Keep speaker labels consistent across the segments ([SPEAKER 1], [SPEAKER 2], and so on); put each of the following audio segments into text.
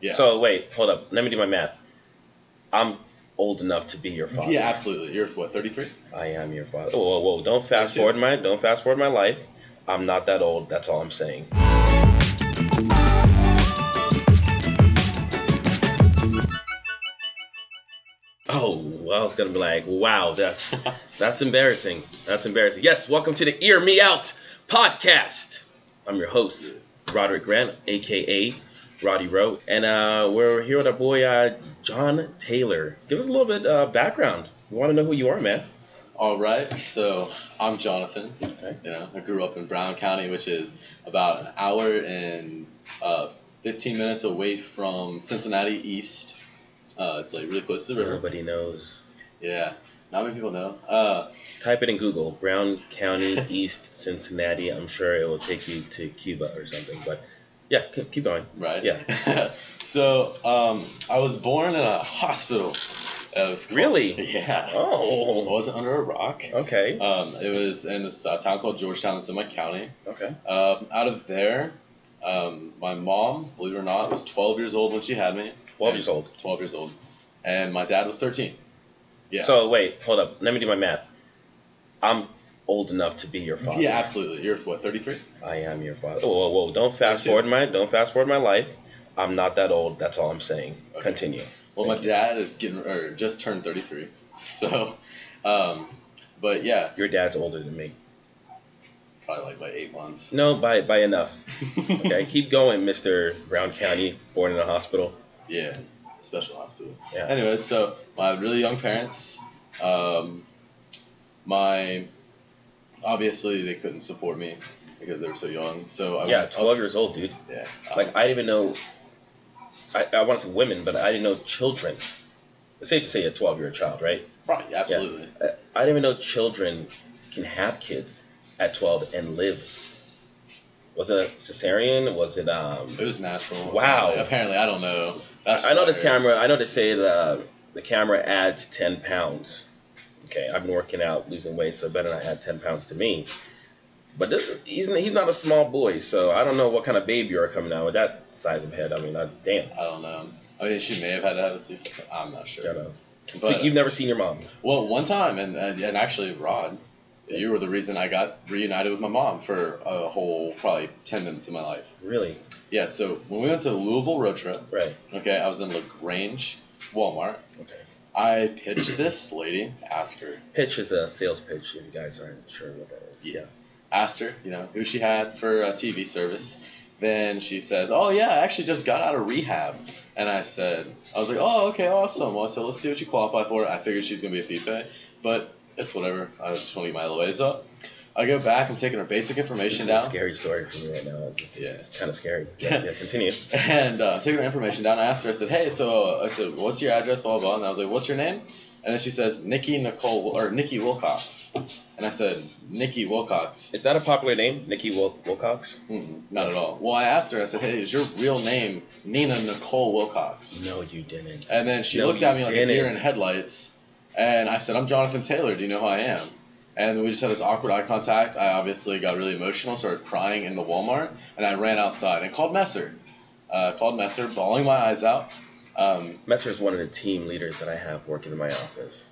[SPEAKER 1] Yeah.
[SPEAKER 2] So wait, hold up. Let me do my math. I'm old enough to be your father.
[SPEAKER 1] Yeah, absolutely. You're what, 33?
[SPEAKER 2] I am your father. Whoa. Don't fast forward my life. I'm not that old. That's all I'm saying. Oh, well, I was gonna be like, wow, that's embarrassing. That's embarrassing. Yes, welcome to the Earmeout podcast. I'm your host, Roderic Grant, aka Roddy Rowe, and we're here with our boy John Taylor. Give us a little bit background. We want to know who you are, man.
[SPEAKER 1] All right, so I'm Jonathan.
[SPEAKER 2] Okay.
[SPEAKER 1] I grew up in Brown County, which is about an hour and 15 minutes away from Cincinnati East. It's like really close to the river.
[SPEAKER 2] Nobody knows.
[SPEAKER 1] Yeah, not many people know.
[SPEAKER 2] Type it in Google, Brown County, East Cincinnati. I'm sure it will take you to Cuba or something. But yeah, keep going.
[SPEAKER 1] Right.
[SPEAKER 2] Yeah.
[SPEAKER 1] So I was born in a hospital.
[SPEAKER 2] Really?
[SPEAKER 1] Yeah.
[SPEAKER 2] Oh.
[SPEAKER 1] It wasn't under a rock.
[SPEAKER 2] Okay.
[SPEAKER 1] It was in a town called Georgetown that's in my county.
[SPEAKER 2] Okay.
[SPEAKER 1] Out of there, my mom, believe it or not, was 12 years old when she had me.
[SPEAKER 2] 12 years old.
[SPEAKER 1] 12 years old. And my dad was 13. Yeah.
[SPEAKER 2] So wait, hold up. Let me do my math. I'm old enough to be your father.
[SPEAKER 1] Yeah, absolutely. You're what, 33?
[SPEAKER 2] I am your father. Whoa. Don't fast forward my life. I'm not that old. That's all I'm saying. Okay. Continue.
[SPEAKER 1] Well, my dad is just turned 33. So, but yeah.
[SPEAKER 2] Your dad's older than me.
[SPEAKER 1] Probably like by 8 months.
[SPEAKER 2] No, by enough. Okay, keep going, Mr. Brown County, born in a hospital.
[SPEAKER 1] Yeah, special hospital.
[SPEAKER 2] Yeah.
[SPEAKER 1] Anyways, so my really young parents, obviously they couldn't support me because they were so young. So I went
[SPEAKER 2] 12 years old, dude.
[SPEAKER 1] Yeah.
[SPEAKER 2] Like I didn't even know. I want to say women, but I didn't know children. It's safe to say a 12-year-old child, right?
[SPEAKER 1] Right. Absolutely.
[SPEAKER 2] Yeah. I didn't even know children can have kids at 12 and live. Was it a cesarean? Was it
[SPEAKER 1] It was natural.
[SPEAKER 2] Wow.
[SPEAKER 1] Apparently, I don't know.
[SPEAKER 2] I know this camera. I know they say the camera adds 10 pounds. Okay, I've been working out, losing weight, so it better not add 10 pounds to me. But he's not a small boy, so I don't know what kind of baby you're coming out with that size of head. I mean, damn.
[SPEAKER 1] I don't know. I mean, she may have had to have a C-section. I'm not sure.
[SPEAKER 2] I don't know.
[SPEAKER 1] But,
[SPEAKER 2] so you've never seen your mom?
[SPEAKER 1] Well, one time, and actually, Rod, you were the reason I got reunited with my mom for a whole probably 10 minutes of my life.
[SPEAKER 2] Really?
[SPEAKER 1] Yeah, so when we went to the Louisville road trip,
[SPEAKER 2] right?
[SPEAKER 1] Okay, I was in LaGrange, Walmart.
[SPEAKER 2] Okay.
[SPEAKER 1] I pitched this lady, asked her.
[SPEAKER 2] Pitch is a sales pitch, if you guys aren't sure what that is.
[SPEAKER 1] Yeah. Asked her, who she had for a TV service. Then she says, oh, yeah, I actually just got out of rehab. And I was like, oh, okay, awesome. Well, so let's see what you qualify for. I figured she's going to be a fee-pay, but it's whatever. I just want to get my LOAs up. I go back. I'm taking her basic information down.
[SPEAKER 2] It's a scary story for me right now. It's kind of scary. Yeah, continue.
[SPEAKER 1] And I'm taking her information down. I asked her, I said, hey, what's your address, blah, blah, blah. And I was like, what's your name? And then she says, Nikki Wilcox. And I said, Nikki Wilcox.
[SPEAKER 2] Is that a popular name, Nikki Wilcox?
[SPEAKER 1] Not at all. Well, I asked her, I said, hey, is your real name Nina Nicole Wilcox?
[SPEAKER 2] No, you didn't.
[SPEAKER 1] And then she looked at me like a deer in headlights. And I said, I'm Jonathan Taylor. Do you know who I am? And we just had this awkward eye contact. I obviously got really emotional, started crying in the Walmart, and I ran outside and called Messer. Bawling my eyes out.
[SPEAKER 2] Messer is one of the team leaders that I have working in my office.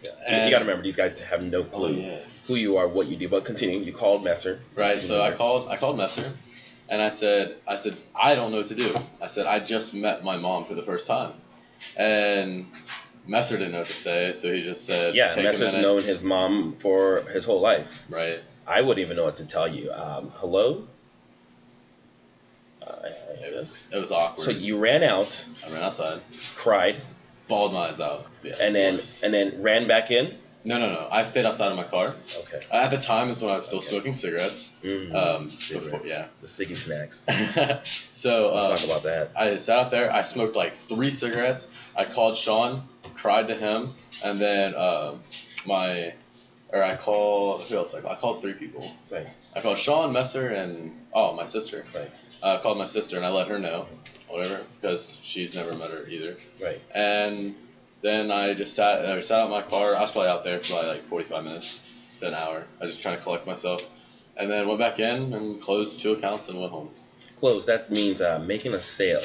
[SPEAKER 2] Yeah. You got to remember, these guys have no clue who you are, what you do. But continue. You called Messer.
[SPEAKER 1] Right. So I called Messer, and I said, I don't know what to do. I said, I just met my mom for the first time, and Messer didn't know what to say, so he just said,
[SPEAKER 2] yeah, Messer's known his mom for his whole life.
[SPEAKER 1] Right.
[SPEAKER 2] I wouldn't even know what to tell you. Hello?
[SPEAKER 1] It was awkward.
[SPEAKER 2] So you ran out.
[SPEAKER 1] I ran outside.
[SPEAKER 2] Cried.
[SPEAKER 1] Bawled my eyes out. Yeah,
[SPEAKER 2] and then ran back in?
[SPEAKER 1] No. I stayed outside of my car.
[SPEAKER 2] Okay.
[SPEAKER 1] At the time is when I was still smoking cigarettes.
[SPEAKER 2] Before,
[SPEAKER 1] yeah.
[SPEAKER 2] The ciggy snacks.
[SPEAKER 1] So
[SPEAKER 2] we'll talk about that.
[SPEAKER 1] I sat out there. I smoked like 3 cigarettes. I called Sean, cried to him, and then I called, who else? I called 3 people.
[SPEAKER 2] Right.
[SPEAKER 1] I called Sean, Messer, and my sister.
[SPEAKER 2] Right.
[SPEAKER 1] I called my sister and I let her know, whatever, because she's never met her either.
[SPEAKER 2] Right.
[SPEAKER 1] And then I just sat out in my car. I was probably out there for like 45 minutes to an hour. I was just trying to collect myself. And then went back in and closed 2 accounts and went home.
[SPEAKER 2] Close, that means making a sale.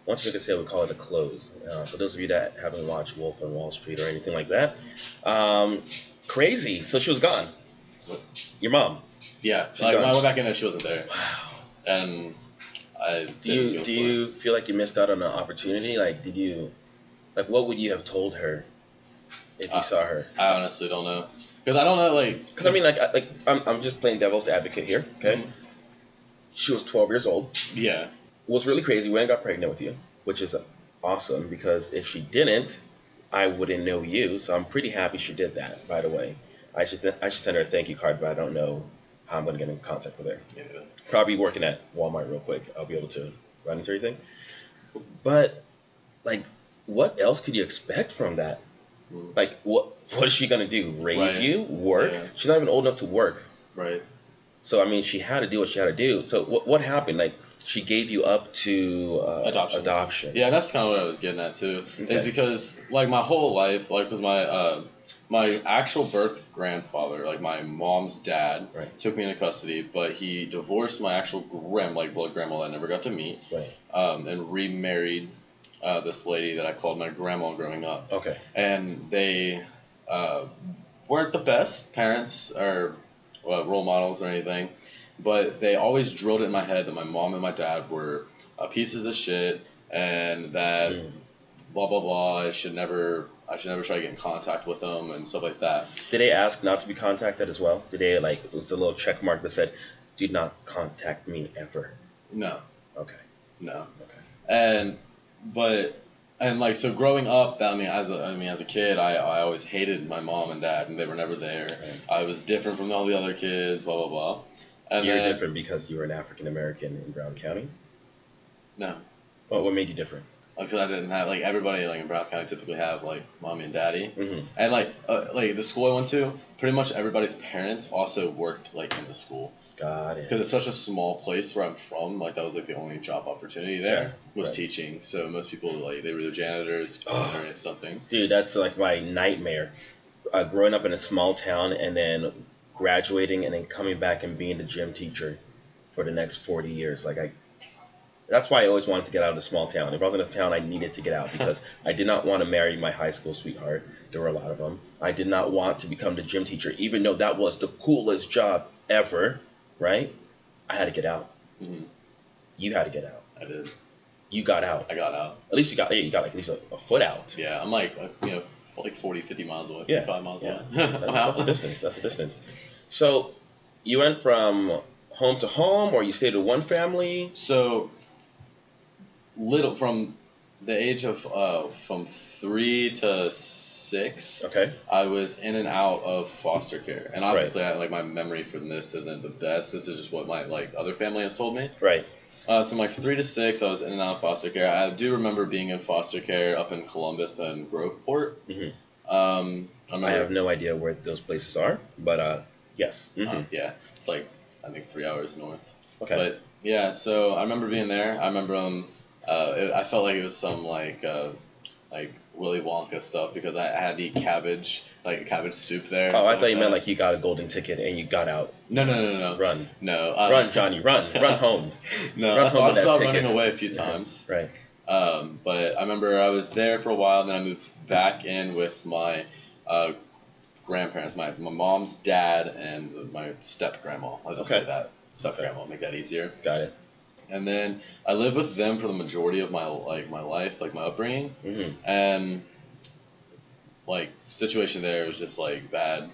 [SPEAKER 2] once we could say we call it a close. For those of you that haven't watched Wolf on Wall Street or anything like that, crazy. So she was gone. Your mom.
[SPEAKER 1] Yeah,
[SPEAKER 2] She's
[SPEAKER 1] like
[SPEAKER 2] gone.
[SPEAKER 1] when I went back in there, she wasn't there,
[SPEAKER 2] Wow.
[SPEAKER 1] and I
[SPEAKER 2] Do you feel like you missed out on an opportunity? Like, what would you have told her if you saw her?
[SPEAKER 1] I honestly don't know, because I don't know, like.
[SPEAKER 2] Because I mean, I'm just playing devil's advocate here. Okay.
[SPEAKER 1] Mhm.
[SPEAKER 2] She was 12 years old.
[SPEAKER 1] Yeah.
[SPEAKER 2] Was really crazy. Went and got pregnant with you, which is awesome because if she didn't, I wouldn't know you. So I'm pretty happy she did that. By the way, I should send her a thank you card, but I don't know how I'm gonna get in contact with her.
[SPEAKER 1] Yeah.
[SPEAKER 2] Probably working at Walmart real quick. I'll be able to run into everything. But like, what else could you expect from that? Like, what is she gonna do? Raise
[SPEAKER 1] Right.
[SPEAKER 2] you? Work?
[SPEAKER 1] Yeah.
[SPEAKER 2] She's not even old enough to work.
[SPEAKER 1] Right.
[SPEAKER 2] So I mean, she had to do what she had to do. So what happened? Like, she gave you up to adoption.
[SPEAKER 1] Yeah, that's kind of what I was getting at too.
[SPEAKER 2] Okay.
[SPEAKER 1] Is because like my whole life, like, because my actual birth grandfather, like my mom's dad,
[SPEAKER 2] Right.
[SPEAKER 1] took me into custody, but he divorced my actual blood grandma that I never got to meet,
[SPEAKER 2] Right.
[SPEAKER 1] and remarried this lady that I called my grandma growing up.
[SPEAKER 2] Okay.
[SPEAKER 1] And they weren't the best parents or role models or anything, but they always drilled it in my head that my mom and my dad were pieces of shit, and that blah blah blah. I should never try to get in contact with them and stuff like that.
[SPEAKER 2] Did they ask not to be contacted as well? Did they, like, it was a little check mark that said, "Do not contact me ever"?
[SPEAKER 1] No,
[SPEAKER 2] Okay.
[SPEAKER 1] no.
[SPEAKER 2] Okay.
[SPEAKER 1] And like, so growing up, as a kid, I always hated my mom and dad, and they were never there.
[SPEAKER 2] Right.
[SPEAKER 1] I was different from all the other kids, blah blah blah. And
[SPEAKER 2] You're
[SPEAKER 1] then,
[SPEAKER 2] different because you were an African American in Brown County.
[SPEAKER 1] No,
[SPEAKER 2] What made you different?
[SPEAKER 1] because I didn't have, like, everybody like in Brown County typically have like mommy and daddy,
[SPEAKER 2] Mm-hmm.
[SPEAKER 1] and like the school I went to, pretty much everybody's parents also worked like in the school,
[SPEAKER 2] Got it.
[SPEAKER 1] because it's such a small place where I'm from. Like, that was like the only job opportunity there,
[SPEAKER 2] Yeah,
[SPEAKER 1] was
[SPEAKER 2] right.
[SPEAKER 1] teaching. So most people, like, they were either janitors or something.
[SPEAKER 2] Dude, that's like my nightmare. Growing up in a small town and then graduating and then coming back and being the gym teacher for the next 40 years. That's why I always wanted to get out of the small town. If I was in a town, I needed to get out because I did not want to marry my high school sweetheart. There were a lot of them. I did not want to become the gym teacher, even though that was the coolest job ever, right? I had to get out.
[SPEAKER 1] Mm-hmm.
[SPEAKER 2] You had to get out.
[SPEAKER 1] I did.
[SPEAKER 2] You got out.
[SPEAKER 1] I got out.
[SPEAKER 2] At least you got like at least a foot out.
[SPEAKER 1] Yeah, I'm like 40, 50 miles away,
[SPEAKER 2] Yeah.
[SPEAKER 1] 55 miles
[SPEAKER 2] Yeah.
[SPEAKER 1] away.
[SPEAKER 2] That's a distance. That's a distance. So you went from home to home, or you stayed with one family?
[SPEAKER 1] So, little from the age of from 3 to 6,
[SPEAKER 2] Okay.
[SPEAKER 1] I was in and out of foster care, and obviously, my memory from this isn't the best. This is just what my other family has told me.
[SPEAKER 2] Right.
[SPEAKER 1] So, from 3 to 6, I was in and out of foster care. I do remember being in foster care up in Columbus and Groveport.
[SPEAKER 2] Mm-hmm. I have no idea where those places are, but yes. Mm-hmm.
[SPEAKER 1] Yeah, it's like, I think 3 hours north.
[SPEAKER 2] Okay.
[SPEAKER 1] But yeah, so I remember being there. I remember I felt like it was some like Willy Wonka stuff, because I had to eat cabbage soup there.
[SPEAKER 2] Oh, I thought you meant like you got a golden ticket and you got out.
[SPEAKER 1] No.
[SPEAKER 2] Run.
[SPEAKER 1] No.
[SPEAKER 2] Run, Johnny. Run home.
[SPEAKER 1] No,
[SPEAKER 2] Run
[SPEAKER 1] I
[SPEAKER 2] home with that
[SPEAKER 1] thought
[SPEAKER 2] ticket.
[SPEAKER 1] running away a few times.
[SPEAKER 2] Right.
[SPEAKER 1] But I remember I was there for a while, and then I moved back in with my grandparents, my mom's dad and my step grandma. I'll just say that. Step grandma, make that easier.
[SPEAKER 2] Got it.
[SPEAKER 1] And then I lived with them for the majority of my life, my upbringing,
[SPEAKER 2] Mm-hmm.
[SPEAKER 1] and situation there was just bad.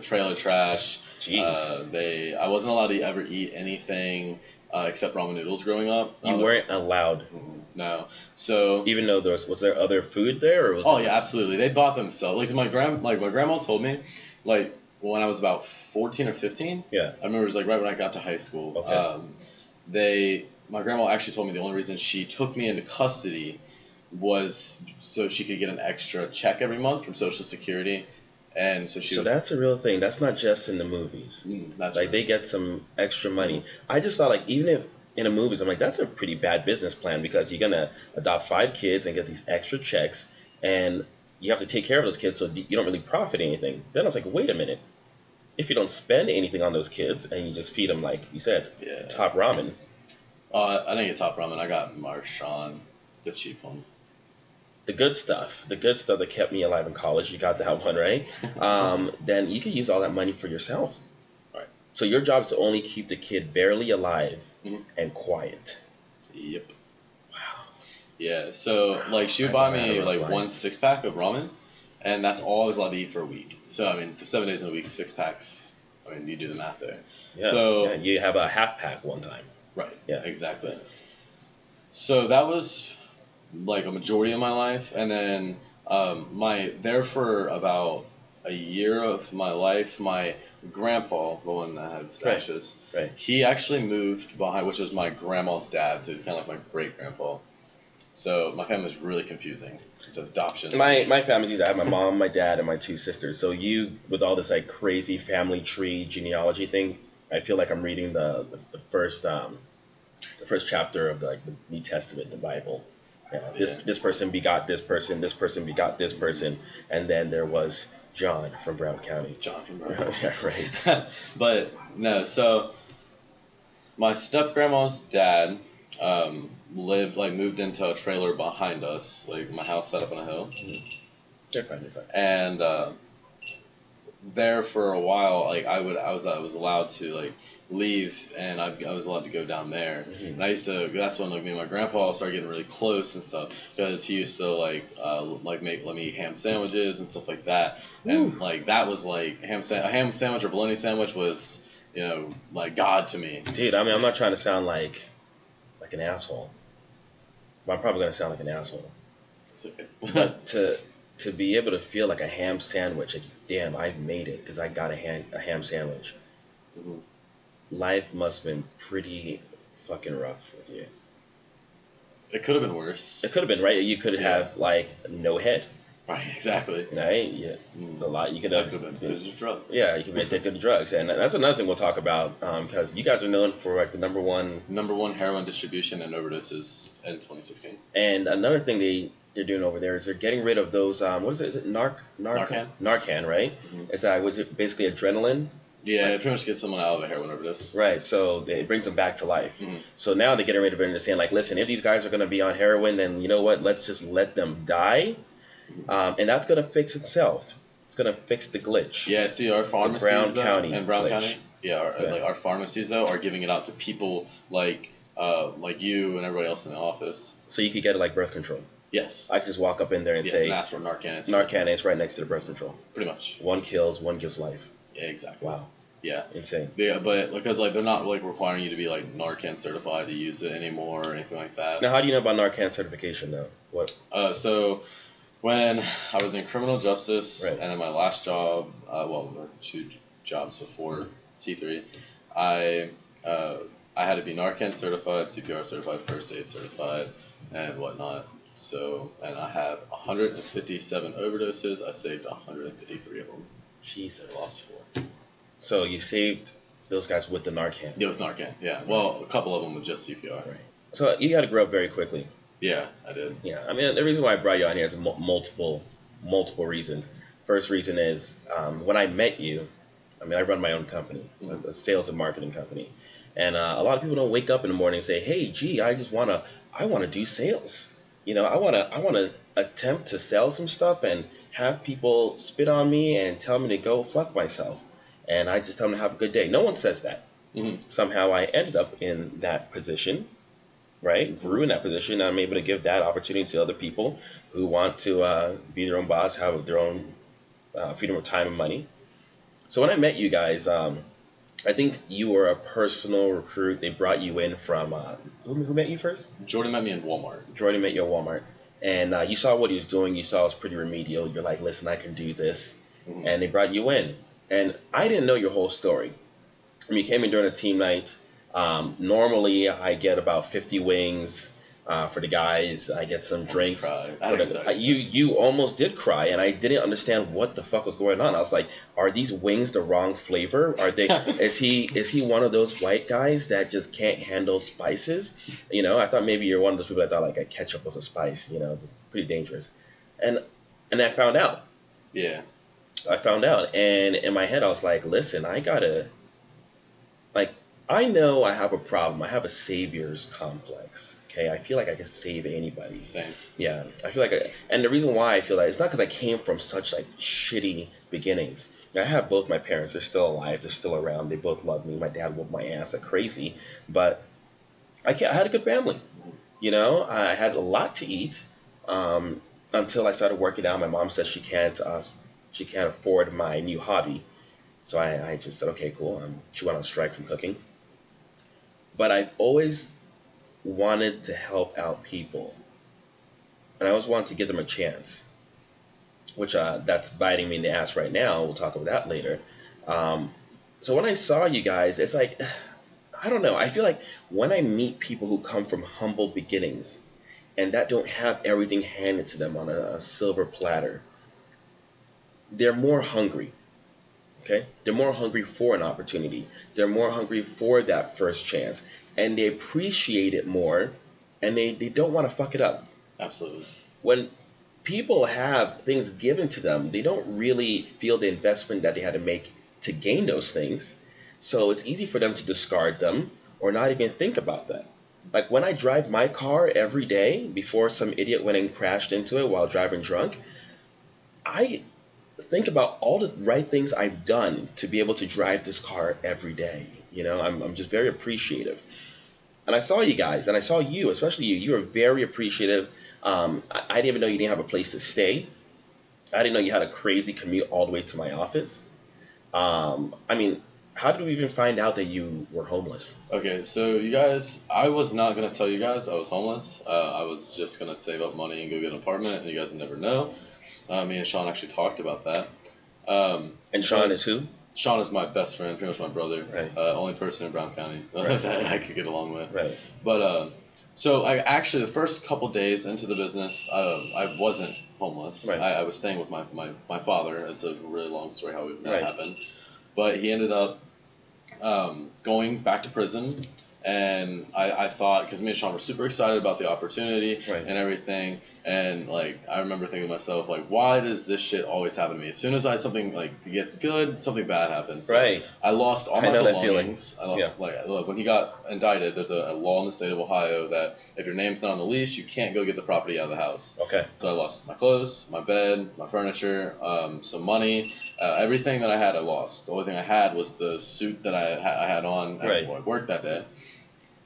[SPEAKER 1] Trailer trash.
[SPEAKER 2] Jeez.
[SPEAKER 1] I wasn't allowed to ever eat anything except ramen noodles growing up.
[SPEAKER 2] You weren't allowed.
[SPEAKER 1] No. So
[SPEAKER 2] even though was there other food there, or was?
[SPEAKER 1] Oh yeah, absolutely. They bought themselves. My grandma told me, when I was about 14 or 15.
[SPEAKER 2] Yeah.
[SPEAKER 1] I remember it was right when I got to high school.
[SPEAKER 2] Okay.
[SPEAKER 1] My grandma actually told me the only reason she took me into custody was so she could get an extra check every month from Social Security, and so she.
[SPEAKER 2] So that's a real thing. That's not just in the movies.
[SPEAKER 1] That's
[SPEAKER 2] they get some extra money. I just thought even if in the movies, I'm like, that's a pretty bad business plan, because you're gonna adopt 5 kids and get these extra checks, and you have to take care of those kids, so you don't really profit anything. Then I was like, wait a minute. If you don't spend anything on those kids and you just feed them, like you said, top ramen.
[SPEAKER 1] I didn't get top ramen. I got Marshawn. The cheap one.
[SPEAKER 2] The good stuff that kept me alive in college, you got that one, right? Then you can use all that money for yourself.
[SPEAKER 1] Right.
[SPEAKER 2] So your job is to only keep the kid barely alive
[SPEAKER 1] Mhm.
[SPEAKER 2] and quiet.
[SPEAKER 1] Yep.
[SPEAKER 2] Wow.
[SPEAKER 1] Yeah, so like she would buy me like 1 6-pack of ramen, and that's all I was allowed to eat for a week. So I mean, for 7 days in a week, 6 packs. I mean, you do the math there.
[SPEAKER 2] Yeah.
[SPEAKER 1] So
[SPEAKER 2] you have a half pack one time.
[SPEAKER 1] right.
[SPEAKER 2] Yeah.
[SPEAKER 1] Exactly. So that was like a majority of my life, and then for about a year of my life, my grandpa, the one that has ashes,
[SPEAKER 2] Right.
[SPEAKER 1] he actually moved behind, which was my grandma's dad, so he's kind of like my great grandpa. So my family's really confusing. It's adoption.
[SPEAKER 2] My family's I have my mom, my dad, and my 2 sisters. So you, with all this like crazy family tree genealogy thing, I feel like I'm reading the first chapter of the New Testament, the Bible. Yeah, this person begot this person begot this person, and then there was John from Brown County.
[SPEAKER 1] John from Brown County.
[SPEAKER 2] Yeah, right.
[SPEAKER 1] But no, so my step grandma's dad moved into a trailer behind us, like my house set up on a hill.
[SPEAKER 2] They're fine.
[SPEAKER 1] And there for a while, like I was allowed to like leave, and I was allowed to go down there. And I used to. That's when like me and my grandpa started getting really close and stuff, because he used to let me eat ham sandwiches and stuff like that. And like that was like a ham sandwich or bologna sandwich was like God to me.
[SPEAKER 2] Dude, I mean, I'm not trying to sound like an asshole. But I'm probably gonna sound like an asshole.
[SPEAKER 1] It's okay.
[SPEAKER 2] But to be able to feel like a ham sandwich, like, damn, I've made it because I got a ham sandwich.
[SPEAKER 1] Mm-hmm.
[SPEAKER 2] Life must have been pretty fucking rough with you.
[SPEAKER 1] It could have been worse.
[SPEAKER 2] It could have been, right? You could have like no head.
[SPEAKER 1] Right, exactly.
[SPEAKER 2] Right? Yeah. A lot. You could have
[SPEAKER 1] been addicted to drugs.
[SPEAKER 2] Yeah, you could be addicted to drugs, and that's another thing we'll talk about, because you guys are known for like the number one
[SPEAKER 1] heroin distribution and overdoses in 2016.
[SPEAKER 2] And another thing they're doing over there is they're getting rid of those what is it? Is it Narcan, right? Mm-hmm. Was it basically adrenaline?
[SPEAKER 1] Yeah, it pretty much gets someone out of a heroin overdose.
[SPEAKER 2] Right, so it brings them back to life.
[SPEAKER 1] Mm-hmm.
[SPEAKER 2] So now they're getting rid of it and they're saying like, listen, if these guys are going to be on heroin, then you know what? Let's just let them die, and that's going to fix itself. It's going to fix the glitch.
[SPEAKER 1] Yeah, see, our pharmacies
[SPEAKER 2] Brown County
[SPEAKER 1] County, our pharmacies though are giving it out to people like you and everybody else in the office.
[SPEAKER 2] So you could get it like birth control.
[SPEAKER 1] Yes.
[SPEAKER 2] I could just walk up in there and say,
[SPEAKER 1] and ask for Narcan.
[SPEAKER 2] Narcan is right next to the birth control.
[SPEAKER 1] Pretty much.
[SPEAKER 2] One kills, one gives life.
[SPEAKER 1] Yeah, exactly.
[SPEAKER 2] Wow.
[SPEAKER 1] Yeah.
[SPEAKER 2] Insane.
[SPEAKER 1] Yeah, but because like they're not like requiring you to be like Narcan certified to use it anymore or anything like that.
[SPEAKER 2] Now, how do you know about Narcan certification though? What?
[SPEAKER 1] So when I was in criminal justice,
[SPEAKER 2] right,
[SPEAKER 1] and in my last job, 2 jobs before T3, I had to be Narcan certified, CPR certified, first aid certified, and whatnot. So, and I have 157 overdoses. I saved 153 of them.
[SPEAKER 2] Jesus.
[SPEAKER 1] I lost 4.
[SPEAKER 2] So you saved those guys with the Narcan?
[SPEAKER 1] Yeah, with Narcan, yeah. Well, a couple of them with just CPR.
[SPEAKER 2] Right. So you got to grow up very quickly.
[SPEAKER 1] Yeah, I did.
[SPEAKER 2] Yeah, I mean, the reason why I brought you on here is multiple reasons. First reason is when I met you, I mean, I run my own company. Mm-hmm. It's a sales and marketing company. And a lot of people don't wake up in the morning and say, hey, gee, I want to do sales. I want to attempt to sell some stuff and have people spit on me and tell me to go fuck myself. And I just tell them to have a good day. No one says that.
[SPEAKER 1] Mm-hmm.
[SPEAKER 2] Somehow I ended up in that position, right? Grew in that position. And I'm able to give that opportunity to other people who want to be their own boss, have their own freedom of time and money. So when I met you guys, I think you were a personal recruit. They brought you in from who met you first?
[SPEAKER 1] Jordan met me in Walmart.
[SPEAKER 2] Jordan met you at Walmart, and you saw what he was doing. You saw it was pretty remedial. You're like, listen, I can do this, and they brought you in. And I didn't know your whole story. I mean, you came in during a team night. Normally, I get about 50 wings for the guys. I get some drinks. You almost did cry, and I didn't understand what the fuck was going on. I was like, are these wings the wrong flavor? Are they? Is he one of those white guys that just can't handle spices? I thought maybe you're one of those people that thought like a ketchup was a spice. It's pretty dangerous. And I found out.
[SPEAKER 1] Yeah.
[SPEAKER 2] I found out, and in my head I was like, listen, I know I have a problem. I have a savior's complex. Okay, I feel like I could save anybody.
[SPEAKER 1] Same.
[SPEAKER 2] Yeah, I feel like, and the reason why I feel like it's not because I came from such like shitty beginnings. I have both my parents. They're still alive. They're still around. They both love me. My dad whooped my ass like crazy, but I had a good family. You know, I had a lot to eat until I started working out. My mom said she can't afford my new hobby, so I just said okay, cool. She went on strike from cooking, but I've always wanted to help out people, and I always wanted to give them a chance, which that's biting me in the ass right now. We'll talk about that later. So when I saw you guys, it's like, I don't know. I feel like when I meet people who come from humble beginnings and that don't have everything handed to them on a silver platter, they're more hungry. Okay? They're more hungry for an opportunity. They're more hungry for that first chance. And they appreciate it more, and they don't want to fuck it up.
[SPEAKER 1] Absolutely.
[SPEAKER 2] When people have things given to them, they don't really feel the investment that they had to make to gain those things. So it's easy for them to discard them or not even think about that. Like when I drive my car every day before some idiot went and crashed into it while driving drunk, I think about all the right things I've done to be able to drive this car every day. You know, I'm just very appreciative. And I saw you guys, and I saw you, especially you. You were very appreciative. I didn't even know you didn't have a place to stay. I didn't know you had a crazy commute all the way to my office. I mean, how did we even find out that you were homeless?
[SPEAKER 1] Okay, so you guys, I was not going to tell you guys I was homeless. I was just going to save up money and go get an apartment, and you guys would never know. Me and Sean actually talked about that.
[SPEAKER 2] And Sean is who?
[SPEAKER 1] Sean is my best friend, pretty much my brother.
[SPEAKER 2] Right.
[SPEAKER 1] Only person in Brown County that I could get along with.
[SPEAKER 2] Right.
[SPEAKER 1] But so I actually, the first couple days into the business, I wasn't homeless.
[SPEAKER 2] Right.
[SPEAKER 1] I was staying with my father. It's a really long story how that
[SPEAKER 2] Right.
[SPEAKER 1] happened. But he ended up going back to prison. And I thought, because me and Sean were super excited about the opportunity
[SPEAKER 2] Right.
[SPEAKER 1] and everything, and like I remember thinking to myself, like, why does this shit always happen to me? As soon as something like gets good, something bad happens. So
[SPEAKER 2] Right.
[SPEAKER 1] I lost all my
[SPEAKER 2] know that
[SPEAKER 1] belongings. I lost look, when he got indicted, there's a law in the state of Ohio that if your name's not on the lease, you can't go get the property out of the house.
[SPEAKER 2] Okay.
[SPEAKER 1] So I lost my clothes, my bed, my furniture, some money, everything that I had, I lost. The only thing I had was the suit that I had on at work that day.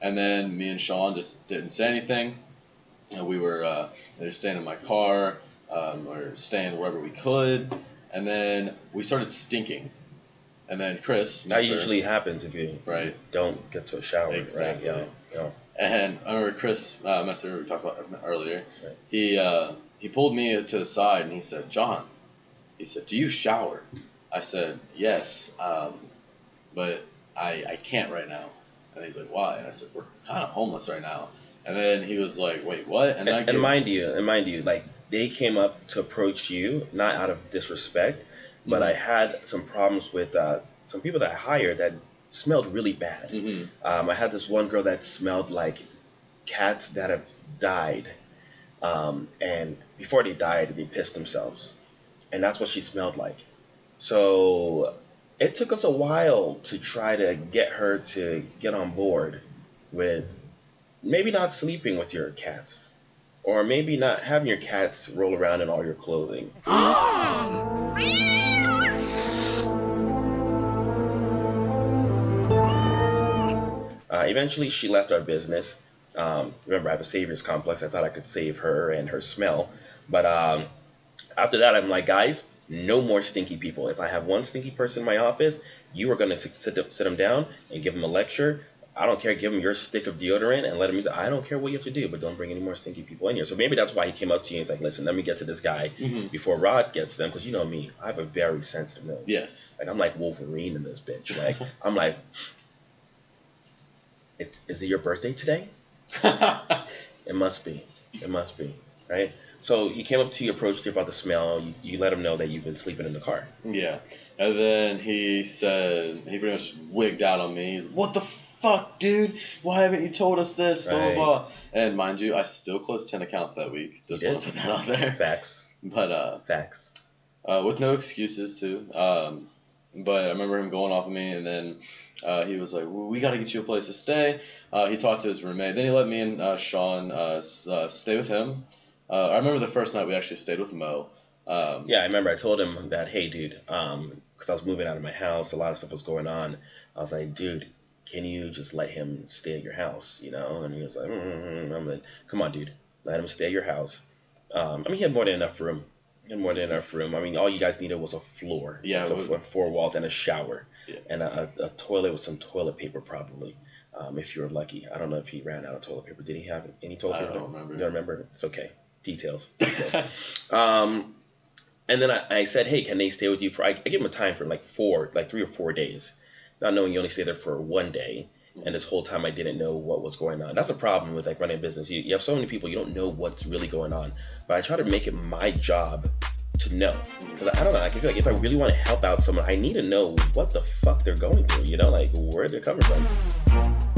[SPEAKER 1] And then me and Sean just didn't say anything. And we were staying in my car, or staying wherever we could. And then we started stinking. And then Chris...
[SPEAKER 2] That usually happens if you
[SPEAKER 1] right.
[SPEAKER 2] don't get to a shower.
[SPEAKER 1] Exactly.
[SPEAKER 2] Right? Yeah.
[SPEAKER 1] And I remember Chris Messer, we talked about earlier,
[SPEAKER 2] Right.
[SPEAKER 1] he pulled me to the side and he said, John, he said, do you shower? I said, yes, but I can't right now. And he's like, why? And I said, we're kind of homeless right now. And then he was like, wait, what?
[SPEAKER 2] And mind you, like they came up to approach you, not out of disrespect, but I had some problems with some people that I hired that smelled really bad.
[SPEAKER 1] Mm-hmm.
[SPEAKER 2] I had this one girl that smelled like cats that have died. And before they died, they pissed themselves. And that's what she smelled like. So it took us a while to try to get her to get on board with maybe not sleeping with your cats, or maybe not having your cats roll around in all your clothing. Eventually, she left our business. Remember, I have a savior's complex. I thought I could save her and her smell. But after that, I'm like, guys, no more stinky people. If I have one stinky person in my office, you are going to sit them down and give them a lecture. I don't care. Give them your stick of deodorant and let them use it. I don't care what you have to do, but don't bring any more stinky people in here. So maybe that's why he came up to you and he's like, listen, let me get to this guy before Rod gets them. Because you know me, I have a very sensitive nose.
[SPEAKER 1] Yes.
[SPEAKER 2] Like, I'm like Wolverine in this bitch. Like, I'm like, is it your birthday today? It must be. It must be. Right? So he came up to you, approached you about the smell. You let him know that you've been sleeping in the car.
[SPEAKER 1] Yeah. And then he said, he pretty much wigged out on me. He's like, what the fuck, dude? Why haven't you told us this? Blah, blah, blah. And mind you, I still closed 10 accounts that week. Just want to put that out there.
[SPEAKER 2] Facts.
[SPEAKER 1] But,
[SPEAKER 2] Facts.
[SPEAKER 1] With no excuses, too. But I remember him going off of me, and then he was like, well, we got to get you a place to stay. He talked to his roommate. Then he let me and Sean stay with him. I remember the first night we actually stayed with Mo.
[SPEAKER 2] Yeah, I remember I told him that, hey, dude, because I was moving out of my house, a lot of stuff was going on. I was like, dude, can you just let him stay at your house, you know? And he was like, I'm like, come on, dude, let him stay at your house. I mean, he had more than enough room. I mean, all you guys needed was a floor.
[SPEAKER 1] Yeah.
[SPEAKER 2] So 4 walls and a shower.
[SPEAKER 1] Yeah.
[SPEAKER 2] And a toilet with some toilet paper, probably, if you were lucky. I don't know if he ran out of toilet paper. Did he have any toilet paper?
[SPEAKER 1] I don't remember.
[SPEAKER 2] You don't remember? It's okay. Details. And then I said, hey, can they stay with you for, I give them a time for like 3 or 4 days, not knowing you only stay there for 1 day. And this whole time I didn't know what was going on. That's a problem with like running a business. You have so many people, you don't know what's really going on. But I try to make it my job to know. Because I don't know, I feel like if I really want to help out someone, I need to know what the fuck they're going through, you know, like where they're coming from.